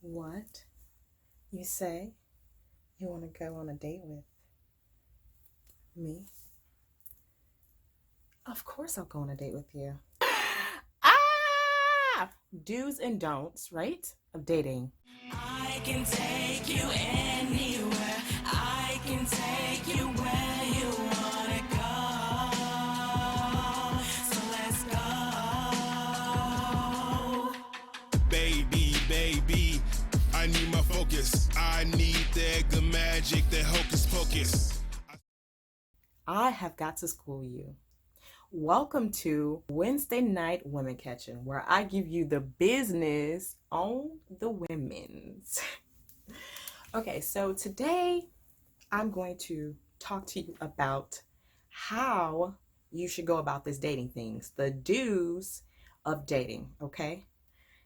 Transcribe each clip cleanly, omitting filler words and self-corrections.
What? You say you want to go on a date with me? Of course I'll go on a date with you. Ah! Do's and don'ts, right? Of dating. I can take you anywhere. I can take you where you wanna go. So let's go. Baby, I need my focus. I need that good magic, that hocus pocus. I have got to school you. Welcome to Wednesday Night Women Catching, where I give you the business on the women's. Okay, so today I'm going to talk to you about how you should go about this dating things, the do's of dating, okay?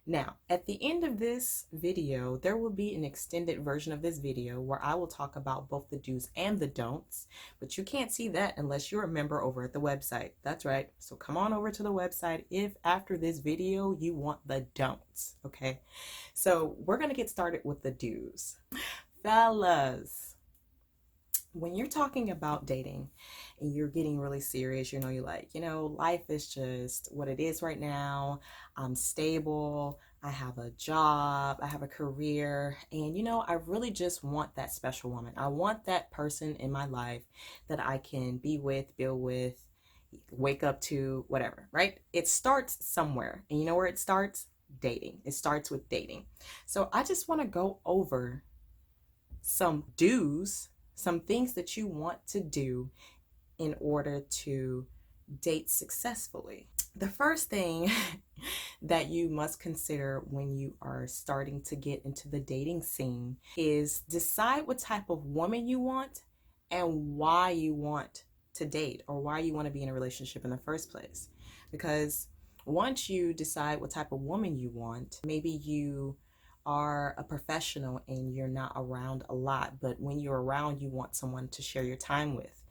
Now, at the end of this video, there will be an extended version of this video where I will talk about both the do's and the don'ts, but you can't see that unless you're a member over at the website. That's right. So come on over to the website if after this video you want the don'ts, okay? So we're going to get started with the do's. Fellas, when you're talking about dating and you're getting really serious, you're like, life is just what it is right now. I'm stable. I have a job. I have a career. And, I really just want that special woman. I want that person in my life that I can be with, build with, wake up to, whatever, right? It starts somewhere. And you know where it starts? Dating. It starts with dating. So I just want to go over some do's, some things that you want to do in order to date successfully. The first thing that you must consider when you are starting to get into the dating scene is decide what type of woman you want and why you want to date or why you want to be in a relationship in the first place. Because once you decide what type of woman you want, maybe you are a professional and you're not around a lot, but when you're around, you want someone to share your time with.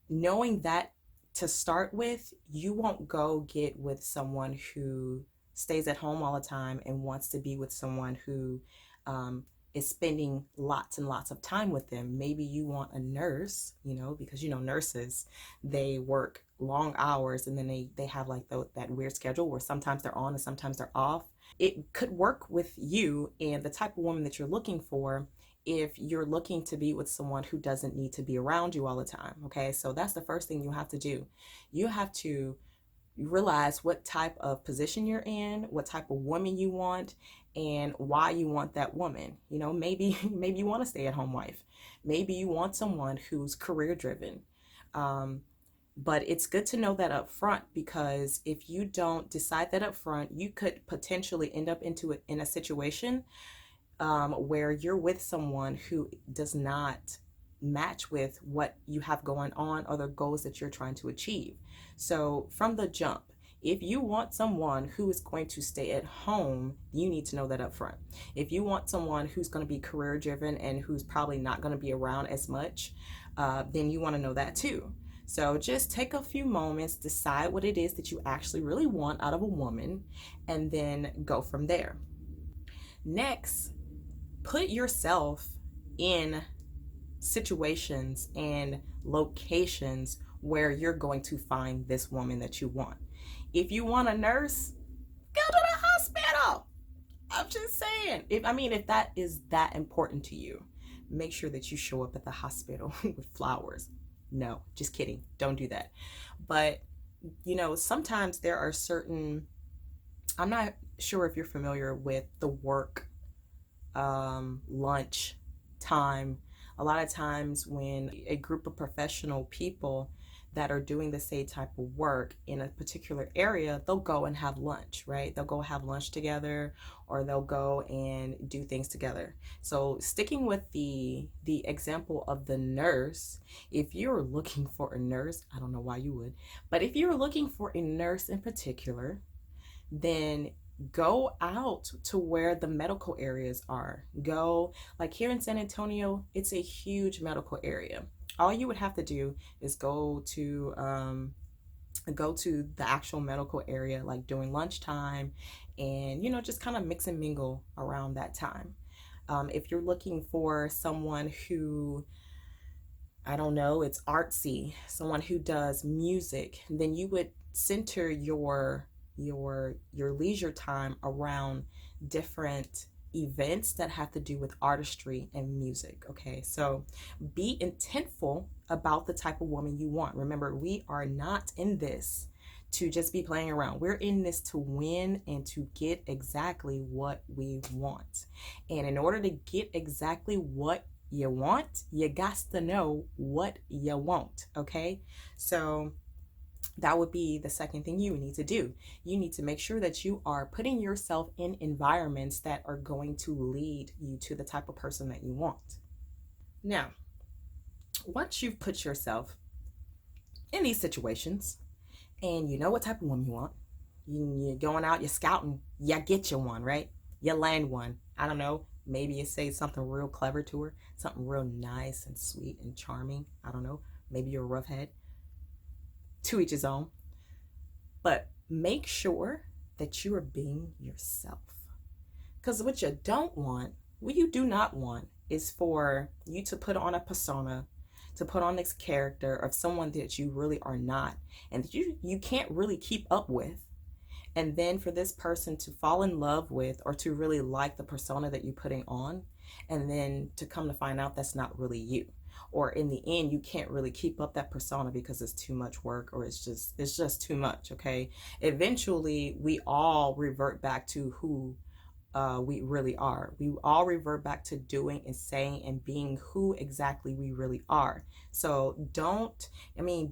Knowing that to start with, you won't go get with someone who stays at home all the time and wants to be with someone who is spending lots and lots of time with them. Maybe you want a nurse, because nurses, they work long hours and then they have like that weird schedule where sometimes they're on and sometimes they're off. It could work with you and the type of woman that you're looking for if you're looking to be with someone who doesn't need to be around you all the time. Okay, so that's the first thing you have to do. You have to realize what type of position you're in, what type of woman you want, and why you want that woman. Maybe you want a stay-at-home wife. Maybe you want someone who's career driven. But it's good to know that up front, because if you don't decide that up front, you could potentially end up in a situation where you're with someone who does not match with what you have going on or the goals that you're trying to achieve. So from the jump, if you want someone who is going to stay at home, you need to know that up front. If you want someone who's going to be career driven and who's probably not going to be around as much, then you want to know that too. So just take a few moments, decide what it is that you actually really want out of a woman, and then go from there. Next, put yourself in situations and locations where you're going to find this woman that you want. If you want a nurse, go to the hospital. I'm just saying. If that is that important to you, make sure that you show up at the hospital with flowers. No, just kidding. Don't do that. But, sometimes there are certain, I'm not sure if you're familiar with the work lunch time. A lot of times when a group of professional people that are doing the same type of work in a particular area, they'll go and have lunch, right? They'll go have lunch together, or they'll go and do things together. So sticking with the example of the nurse, if you're looking for a nurse, I don't know why you would, but if you're looking for a nurse in particular, then go out to where the medical areas are. Go, like here in San Antonio, it's a huge medical area. All you would have to do is go to go to the actual medical area like during lunchtime, and just kind of mix and mingle around that time. If you're looking for someone who, I don't know, it's artsy, someone who does music, then you would center your leisure time around different events that have to do with artistry and music. Okay, so be intentful about the type of woman you want. Remember, we are not in this to just be playing around. We're in this to win and to get exactly what we want. And in order to get exactly what you want, you got to know what you want. Okay, so that would be the second thing you need to do. You need to make sure that you are putting yourself in environments that are going to lead you to the type of person that you want. Now, once you've put yourself in these situations and you know what type of woman you want, you're going out, you're scouting, you get you one, right? You land one. I don't know, maybe you say something real clever to her, something real nice and sweet and charming. I don't know, maybe you're a rough head. To each his own. But make sure that you are being yourself. Because what you don't want, what you do not want, is for you to put on a persona, to put on this character of someone that you really are not, and that you can't really keep up with. And then for this person to fall in love with or to really like the persona that you're putting on, and then to come to find out that's not really you. Or in the end, you can't really keep up that persona because it's too much work, or it's just too much. Okay, eventually we all revert back to who we really are. We all revert back to doing and saying and being who exactly we really are. So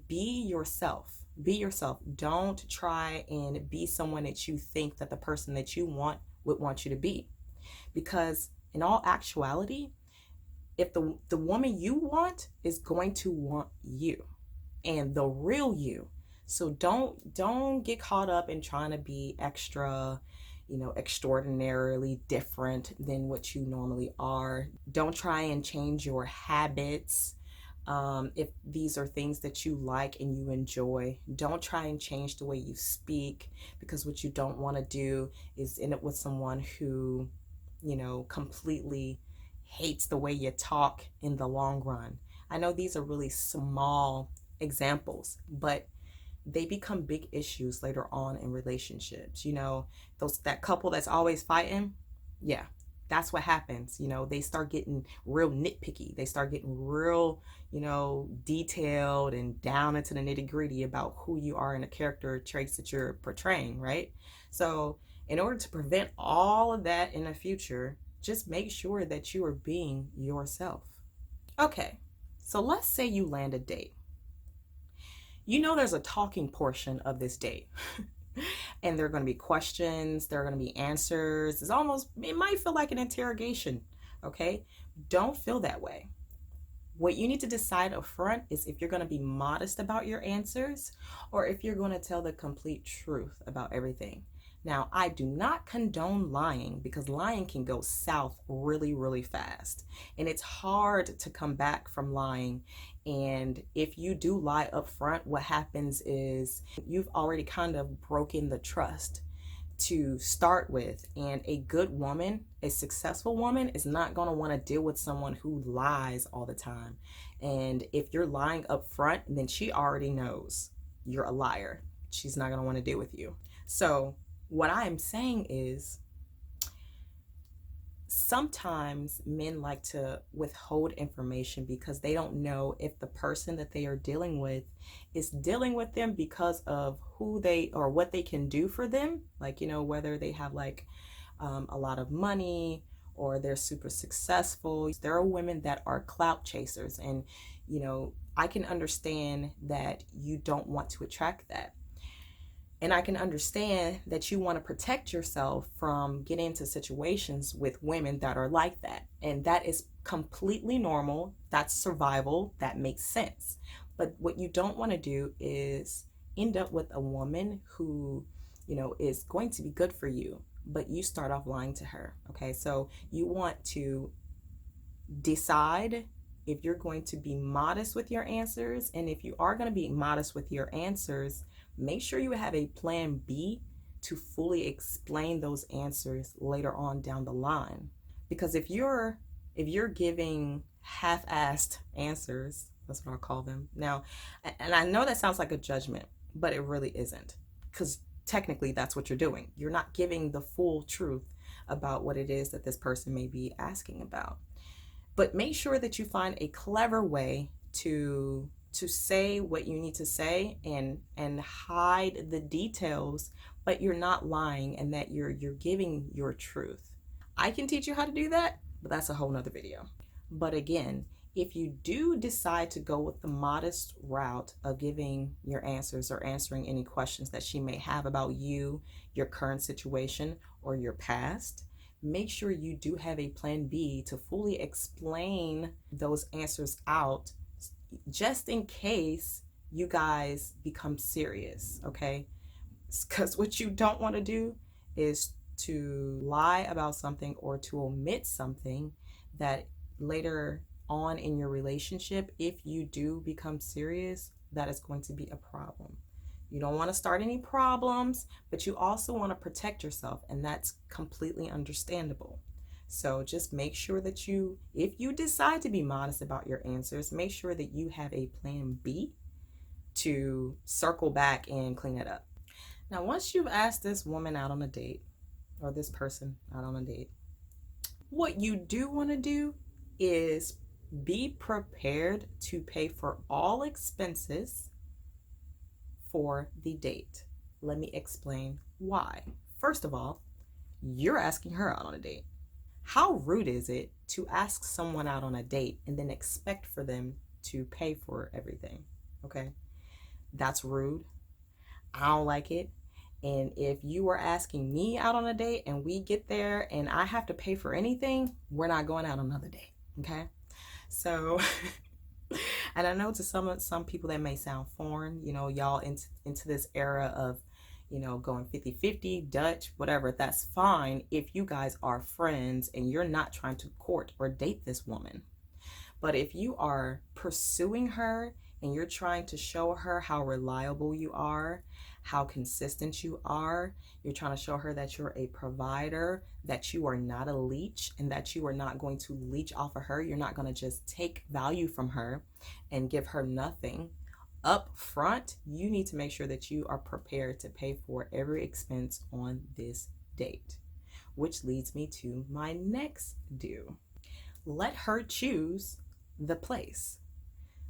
be yourself. Be yourself. Don't try and be someone that you think that the person that you want would want you to be. Because in all actuality, if the woman you want is going to want you and the real you. So don't get caught up in trying to be extra, extraordinarily different than what you normally are. Don't try and change your habits. If these are things that you like and you enjoy, don't try and change the way you speak, because what you don't want to do is end up with someone who, completely hates the way you talk in the long run. I know these are really small examples, but they become big issues later on in relationships. That couple that's always fighting, yeah, that's what happens. They start getting real nitpicky. They start getting real, detailed and down into the nitty-gritty about who you are and the character traits that you're portraying, right? So in order to prevent all of that in the future, just make sure that you are being yourself. Okay, so let's say you land a date. There's a talking portion of this date. And there are going to be questions, there are going to be answers. It might feel like an interrogation, okay? Don't feel that way. What you need to decide up front is if you're going to be modest about your answers or if you're going to tell the complete truth about everything. Now, I do not condone lying, because lying can go south really, really fast. And it's hard to come back from lying. And if you do lie up front, what happens is you've already kind of broken the trust to start with. And a good woman, a successful woman, is not going to want to deal with someone who lies all the time. And if you're lying up front, then she already knows you're a liar. She's not going to want to deal with you. So what I'm saying is, sometimes men like to withhold information because they don't know if the person that they are dealing with is dealing with them because of who they or what they can do for them. Like, whether they have a lot of money or they're super successful. There are women that are clout chasers, and, I can understand that you don't want to attract that. And I can understand that you want to protect yourself from getting into situations with women that are like that. And that is completely normal. That's survival. That makes sense. But what you don't want to do is end up with a woman who, is going to be good for you, but you start off lying to her. Okay, so you want to decide if you're going to be modest with your answers. And if you are going to be modest with your answers, make sure you have a plan B to fully explain those answers later on down the line. Because if you're giving half-assed answers, that's what I'll call them now, and I know that sounds like a judgment, but it really isn't, because technically that's what you're doing. You're not giving the full truth about what it is that this person may be asking about. But make sure that you find a clever way to say what you need to say, and hide the details, but you're not lying, and that you're giving your truth. I can teach you how to do that, but that's a whole nother video. But again, if you do decide to go with the modest route of giving your answers or answering any questions that she may have about you, your current situation, or your past, make sure you do have a plan B to fully explain those answers out, just in case you guys become serious, okay? Because what you don't want to do is to lie about something or to omit something that later on in your relationship, if you do become serious, that is going to be a problem. You don't want to start any problems, but you also want to protect yourself, and that's completely understandable. So just make sure that if you decide to be modest about your answers, make sure that you have a plan B to circle back and clean it up. Now, once you've asked this woman out on a date, or this person out on a date, what you do want to do is be prepared to pay for all expenses for the date. Let me explain why. First of all, you're asking her out on a date. How rude is it to ask someone out on a date and then expect for them to pay for everything? Okay, that's rude. I don't like it. And if you were asking me out on a date and we get there and I have to pay for anything, we're not going out on another date. Okay, so and I know to some people that may sound foreign, y'all into this era of, going 50-50, Dutch, whatever. That's fine if you guys are friends and you're not trying to court or date this woman. But if you are pursuing her and you're trying to show her how reliable you are, how consistent you are, you're trying to show her that you're a provider, that you are not a leech, and that you are not going to leech off of her. You're not going to just take value from her and give her nothing. Up front, you need to make sure that you are prepared to pay for every expense on this date, which leads me to my next do. Let her choose the place.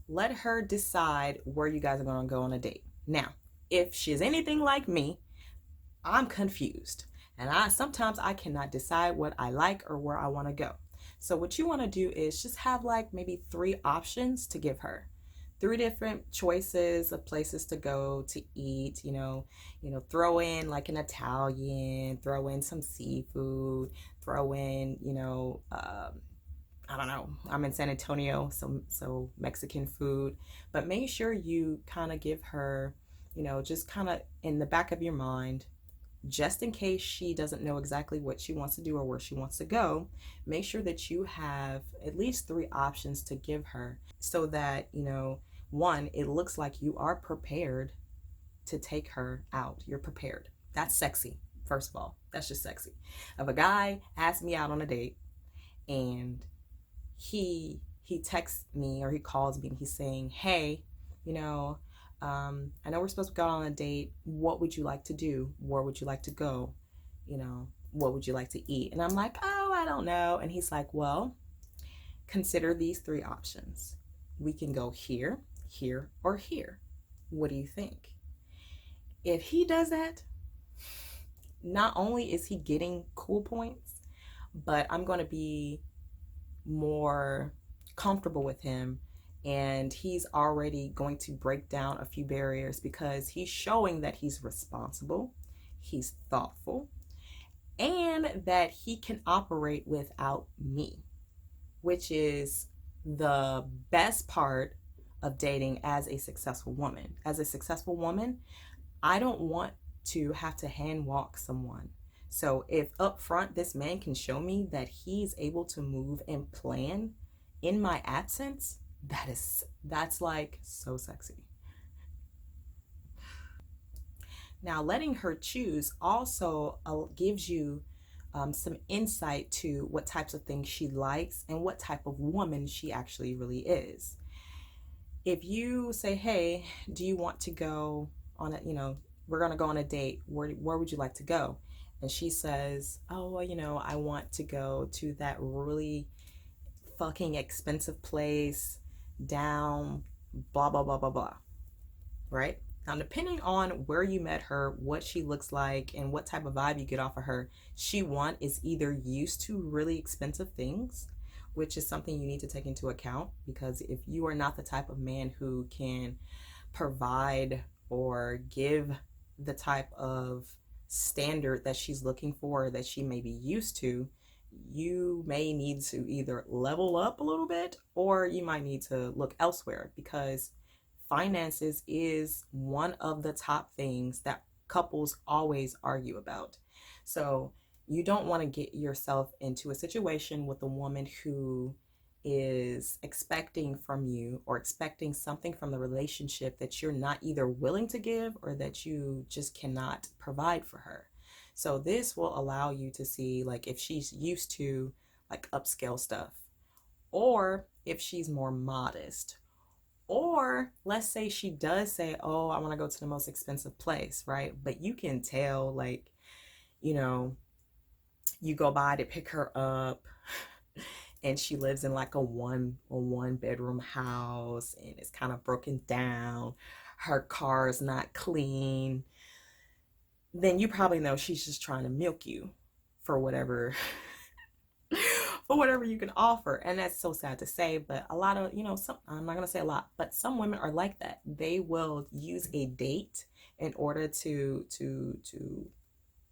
Let her decide where you guys are going to go on a date. Now, if she's anything like me, I'm confused, and sometimes I cannot decide what I like or where I want to go. So what you want to do is just have like maybe 3 options to give her. 3 different choices of places to go to eat, throw in like an Italian, throw in some seafood, throw in, I don't know, I'm in San Antonio, so Mexican food. But make sure you kind of give her, just kind of in the back of your mind, just in case she doesn't know exactly what she wants to do or where she wants to go, make sure that you have at least 3 options to give her, so that, one, it looks like you are prepared to take her out. You're prepared. That's sexy, first of all. That's just sexy. If a guy asks me out on a date and he texts me or he calls me and he's saying, hey, I know we're supposed to go on a date. What would you like to do? Where would you like to go? What would you like to eat? And I'm like, oh, I don't know. And he's like, well, consider these 3 options. We can go here, here, or here. What do you think? If he does that, not only is he getting cool points, but I'm going to be more comfortable with him, and he's already going to break down a few barriers because he's showing that he's responsible, he's thoughtful, and that he can operate without me, which is the best part of dating as a successful woman. As a successful woman, I don't want to have to hand walk someone. So if up front this man can show me that he's able to move and plan in my absence, that's like so sexy. Now, letting her choose also gives you some insight to what types of things she likes and what type of woman she actually really is. If you say, hey, do you want to go on a, we're going to go on a date, where would you like to go? And she says, oh, well, I want to go to that really fucking expensive place down, blah, blah, blah, blah, blah. Right? Now, depending on where you met her, what she looks like, and what type of vibe you get off of her, she, one, is either used to really expensive things, which is something you need to take into account, because if you are not the type of man who can provide or give the type of standard that she's looking for, that she may be used to, you may need to either level up a little bit, or you might need to look elsewhere, because finances is one of the top things that couples always argue about. So you don't want to get yourself into a situation with a woman who is expecting from you, or expecting something from the relationship that you're not either willing to give or that you just cannot provide for her. So this will allow you to see, like, if she's used to like upscale stuff, or if she's more modest, or let's say she does say, oh, I want to go to the most expensive place, right? But you can tell, like, you know, you go by to pick her up and she lives in like a one bedroom house and it's kind of broken down. Her car is not clean. Then you probably know she's just trying to milk you for whatever for whatever you can offer. And that's so sad to say, but a lot of, some, I'm not going to say a lot, but some women are like that. They will use a date in order to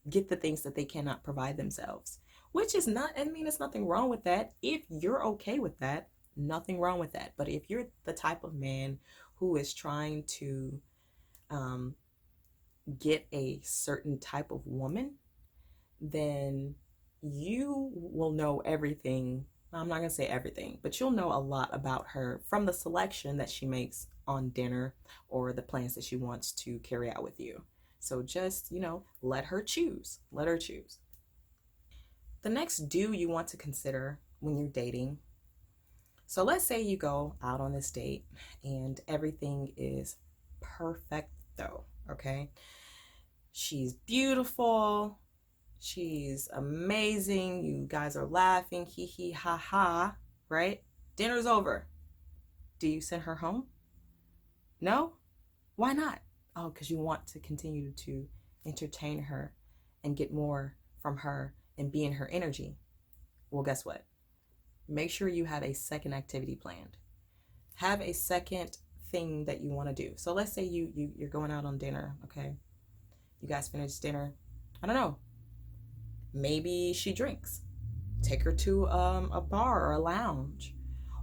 get the things that they cannot provide themselves, which is not, I mean, there's nothing wrong with that. If you're okay with that, nothing wrong with that. But if you're the type of man who is trying to um, get a certain type of woman, then you will know everything. I'm not going to say everything, but you'll know a lot about her from the selection that she makes on dinner or the plans that she wants to carry out with you. So just, let her choose. Let her choose. The next do you want to consider when you're dating. So let's say you go out on this date and everything is perfect, though, okay? She's beautiful. She's amazing. You guys are laughing, hee hee ha ha, right? Dinner's over. Do you send her home? No? Why not? Oh, because you want to continue to entertain her and get more from her and be in her energy. Well, guess what? Make sure you have a second activity planned. Have a second thing that you want to do. So let's say you're going out on dinner, okay? You guys finish dinner. I don't know. Maybe she drinks. Take her to a bar or a lounge,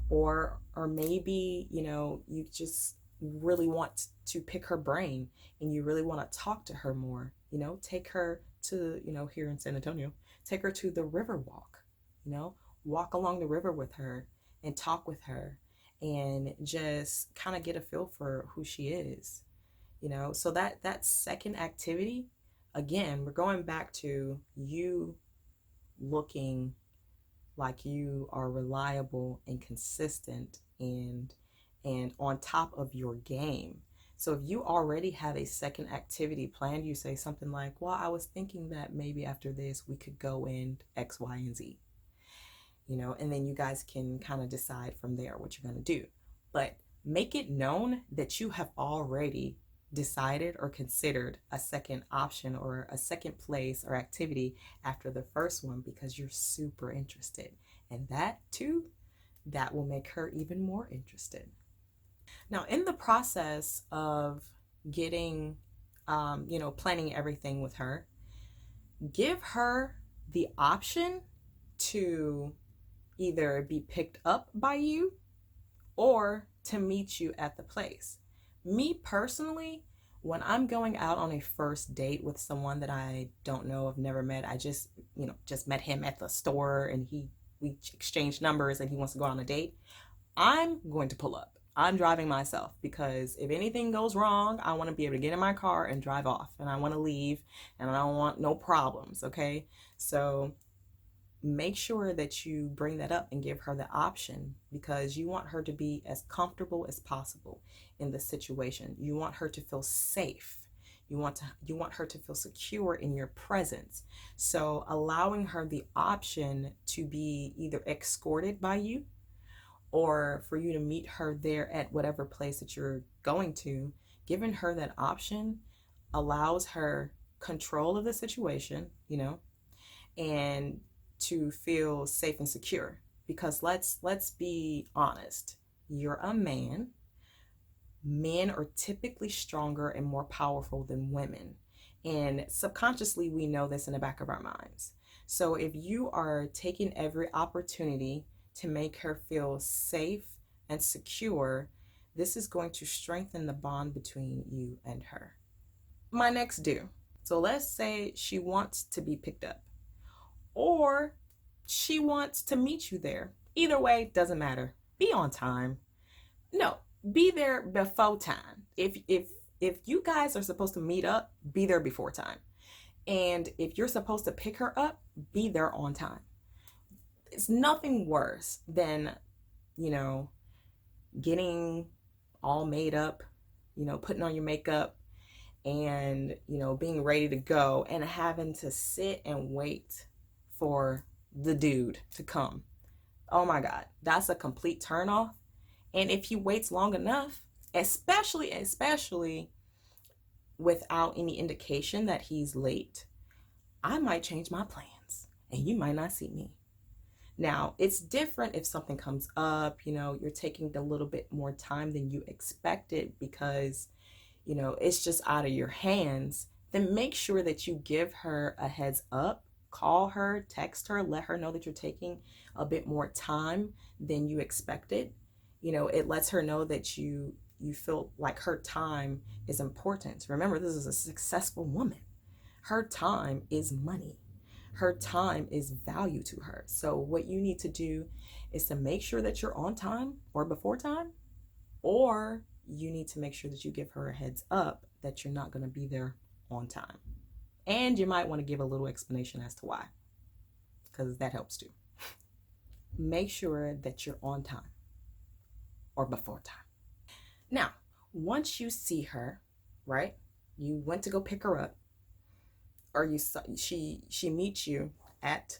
or maybe you just really want to pick her brain and you really want to talk to her more. Take her to here in San Antonio. Take her to the river walk. Walk along the river with her and talk with her and just kind of get a feel for who she is. So that second activity, again, we're going back to you looking like you are reliable and consistent and on top of your game. So if you already have a second activity planned, you say something like, well, I was thinking that maybe after this we could go in X, Y, and Z. And then you guys can kind of decide from there what you're going to do. But make it known that you have already decided or considered a second option or a second place or activity after the first one, because you're super interested. And that too, that will make her even more interested. Now, in the process of getting, planning everything with her, give her the option to either be picked up by you or to meet you at the place. Me personally, when I'm going out on a first date with someone that I don't know, I've never met, I just met him at the store and we exchanged numbers and he wants to go on a date, I'm going to pull up. I'm driving myself, because if anything goes wrong, I want to be able to get in my car and drive off, and I want to leave, and I don't want no problems, okay? So make sure that you bring that up and give her the option, because you want her to be as comfortable as possible in the situation. You want her to feel safe. You want her to feel secure in your presence. So allowing her the option to be either escorted by you, or for you to meet her there at whatever place that you're going to, giving her that option allows her control of the situation, and to feel safe and secure. Because let's be honest, you're a man. Men are typically stronger and more powerful than women, and subconsciously we know this in the back of our minds. So if you are taking every opportunity to make her feel safe and secure, this is going to strengthen the bond between you and her. My next do. So let's say she wants to be picked up, or she wants to meet you there. Either way, doesn't matter. Be on time. No, be there before time. If you guys are supposed to meet up, be there before time. And if you're supposed to pick her up, be there on time. It's nothing worse than, getting all made up, putting on your makeup and, being ready to go and having to sit and wait for the dude to come. Oh my God, that's a complete turnoff. And if he waits long enough, especially without any indication that he's late, I might change my plans and you might not see me. Now, it's different if something comes up, you're taking a little bit more time than you expected because, it's just out of your hands. Then make sure that you give her a heads up. Call her, text her, let her know that you're taking a bit more time than you expected. It lets her know that you feel like her time is important. Remember, this is a successful woman. Her time is money. Her time is value to her. So what you need to do is to make sure that you're on time or before time, or you need to make sure that you give her a heads up that you're not going to be there on time. And you might want to give a little explanation as to why, because that helps too. Make sure that you're on time or before time. Now, once you see her, right? You went to go pick her up, or she meets you at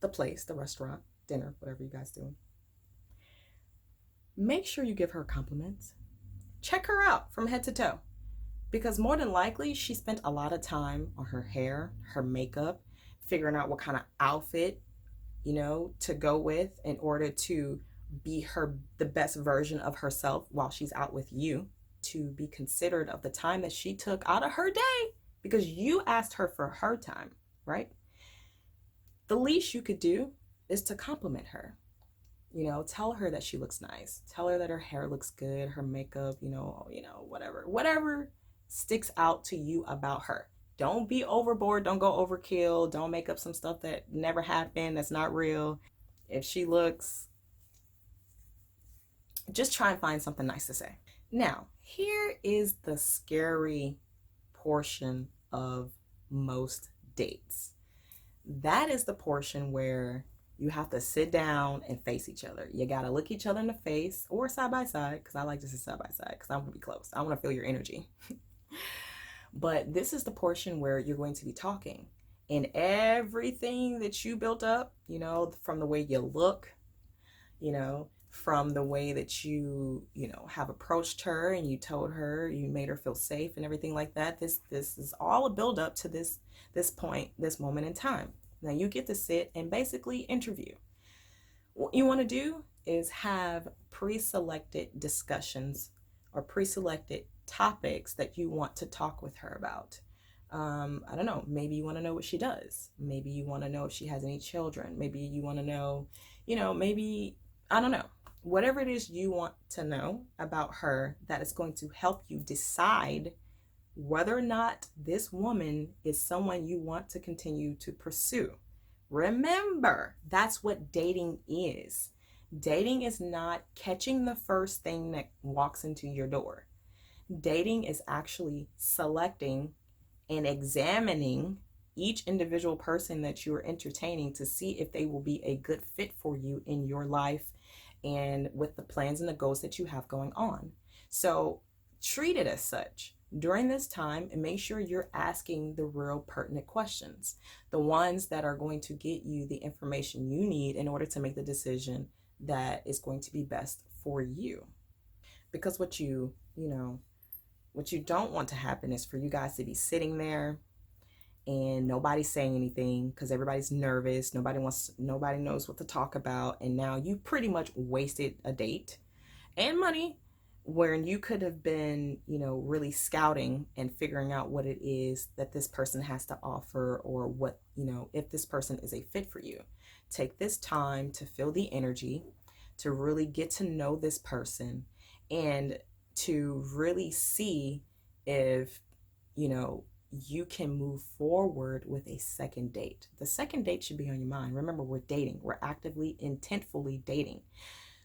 the place, the restaurant, dinner, whatever you guys do. Make sure you give her compliments. Check her out from head to toe, because more than likely she spent a lot of time on her hair, her makeup, figuring out what kind of outfit, to go with in order to be the best version of herself while she's out with you, to be considerate of the time that she took out of her day because you asked her for her time, right? The least you could do is to compliment her. Tell her that she looks nice. Tell her that her hair looks good, her makeup, whatever sticks out to you about her. Don't be overboard. Don't go overkill. Don't make up some stuff that never happened, that's not real. If she looks, just try and find something nice to say. Now, here is the scary portion of most dates. That is the portion where you have to sit down and face each other. You got to look each other in the face, or side by side, because I like to sit side by side because I want to be close. I want to feel your energy. But this is the portion where you're going to be talking, and everything that you built up, from the way you look, from the way that you have approached her and you told her, you made her feel safe and everything like that. This is all a build up to this point, this moment in time. Now you get to sit and basically interview. What you want to do is have pre-selected discussions or pre-selected topics that you want to talk with her about. I don't know, maybe you want to know what she does. Maybe you want to know if she has any children. Maybe you want to know, maybe, I don't know. Whatever it is you want to know about her that is going to help you decide whether or not this woman is someone you want to continue to pursue. Remember, that's what dating is. Dating is not catching the first thing that walks into your door. Dating is actually selecting and examining each individual person that you're entertaining to see if they will be a good fit for you in your life and with the plans and the goals that you have going on. So treat it as such. During this time, and make sure you're asking the real pertinent questions, the ones that are going to get you the information you need in order to make the decision that is going to be best for you. Because what you don't want to happen is for you guys to be sitting there and nobody's saying anything because everybody's nervous. Nobody knows what to talk about. And now you pretty much wasted a date and money where you could have been, really scouting and figuring out what it is that this person has to offer, or what, if this person is a fit for you. Take this time to feel the energy, to really get to know this person, and to really see if, you can move forward with a second date. The second date should be on your mind. Remember, we're dating. We're actively, intentfully dating.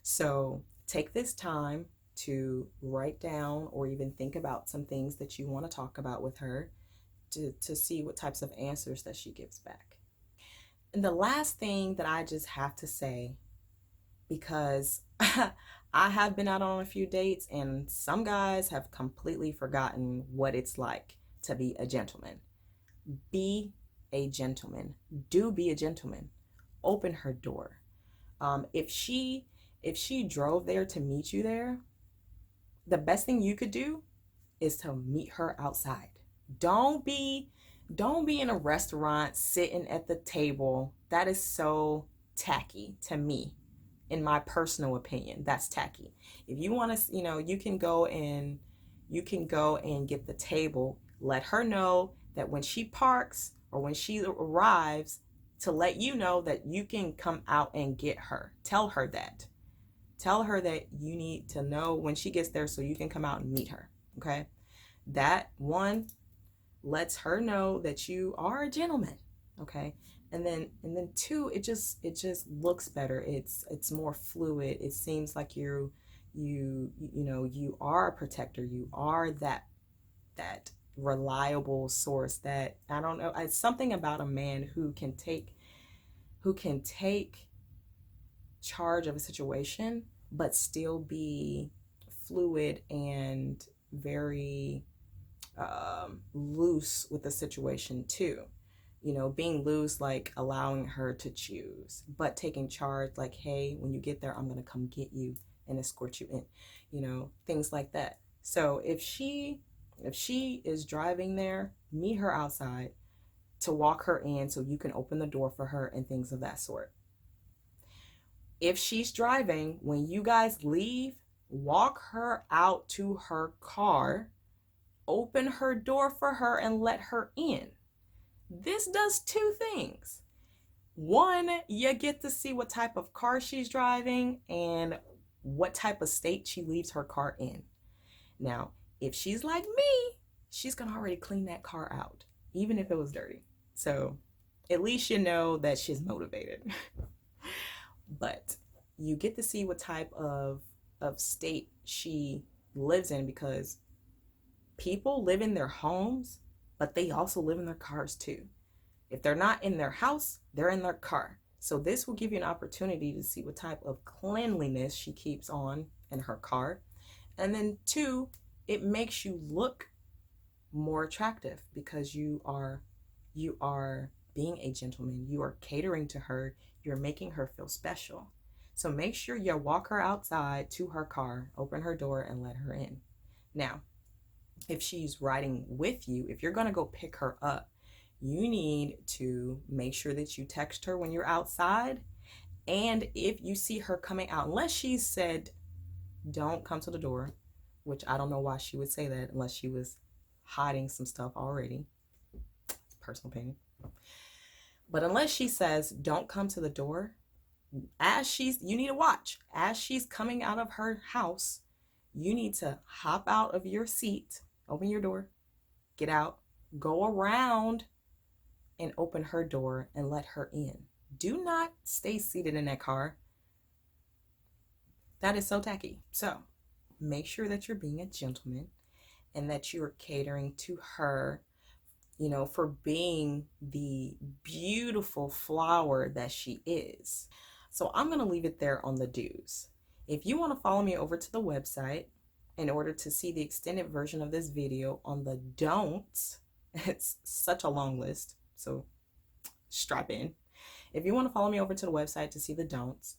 So take this time to write down or even think about some things that you want to talk about with her to see what types of answers that she gives back. And the last thing that I just have to say, because I have been out on a few dates and some guys have completely forgotten what it's like to be a gentleman. Be a gentleman. Do be a gentleman. Open her door. If she drove there to meet you there, the best thing you could do is to meet her outside. Don't be in a restaurant sitting at the table. That is so tacky to me. In my personal opinion, that's tacky. If you want to, you can go and get the table. Let her know that when she parks or when she arrives, to let you know that you can come out and get her. Tell her that. Tell her that you need to know when she gets there so you can come out and meet her. Okay? That one lets her know that you are a gentleman. Okay? And then two, it just looks better. It's more fluid. It seems like you are a protector. You are that reliable source that, I don't know, it's something about a man who can take charge of a situation but still be fluid and very loose with the situation too. Being loose, like allowing her to choose, but taking charge, like, hey, when you get there, I'm going to come get you and escort you in, things like that. So if she is driving there, meet her outside to walk her in so you can open the door for her and things of that sort. If she's driving, when you guys leave, walk her out to her car, open her door for her and let her in. This does two things. One, you get to see what type of car she's driving and what type of state she leaves her car in. Now, if she's like me, she's going to already clean that car out, even if it was dirty. So at least you know that she's motivated. But you get to see what type of state she lives in, because people live in their homes, but they also live in their cars too. If they're not in their house, they're in their car. So this will give you an opportunity to see what type of cleanliness she keeps on in her car. And then two, it makes you look more attractive because you are being a gentleman. You are catering to her. You're making her feel special. So make sure you walk her outside to her car, open her door, and let her in. Now, if she's riding with you, if you're going to go pick her up, you need to make sure that you text her when you're outside. And if you see her coming out, unless she said, don't come to the door, which I don't know why she would say that unless she was hiding some stuff already. It's personal opinion. But unless she says, don't come to the door, you need to watch. As she's coming out of her house, you need to hop out of your seat, open your door, get out, go around and open her door and let her in. Do not stay seated in that car. That is so tacky. So make sure that you're being a gentleman and that you're catering to her, you know, for being the beautiful flower that she is. So I'm going to leave it there on the do's. If you want to follow me over to the website in order to see the extended version of this video on the don'ts, it's such a long list, so strap in. If you want to follow me over to the website to see the don'ts,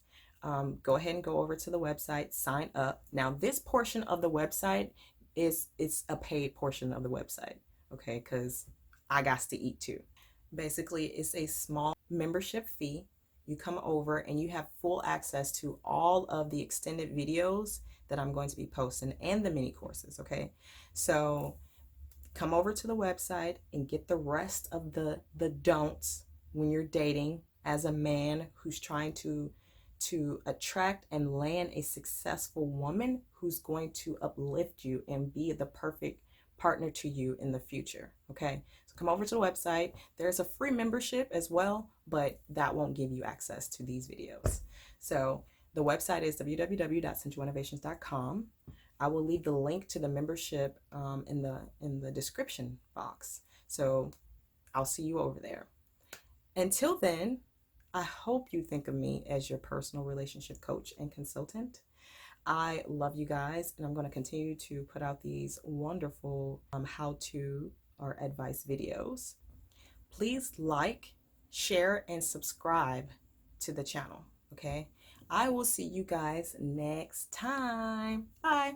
go ahead and go over to the website, sign up. Now, this portion of the website it's a paid portion of the website, okay? Because I got to eat too. Basically, it's a small membership fee. You come over and you have full access to all of the extended videos that I'm going to be posting and the mini courses, okay? So come over to the website and get the rest of the don'ts when you're dating as a man who's trying to attract and land a successful woman who's going to uplift you and be the perfect partner to you in the future. Okay, so come over to the website. There's a free membership as well, but that won't give you access to these videos. So the website is www.sensualinnovations.com. I will leave the link to the membership in the description box. So I'll see you over there. Until then, I hope you think of me as your personal relationship coach and consultant. I love you guys, and I'm going to continue to put out these wonderful how-to or advice videos. Please like, share, and subscribe to the channel, okay? I will see you guys next time. Bye.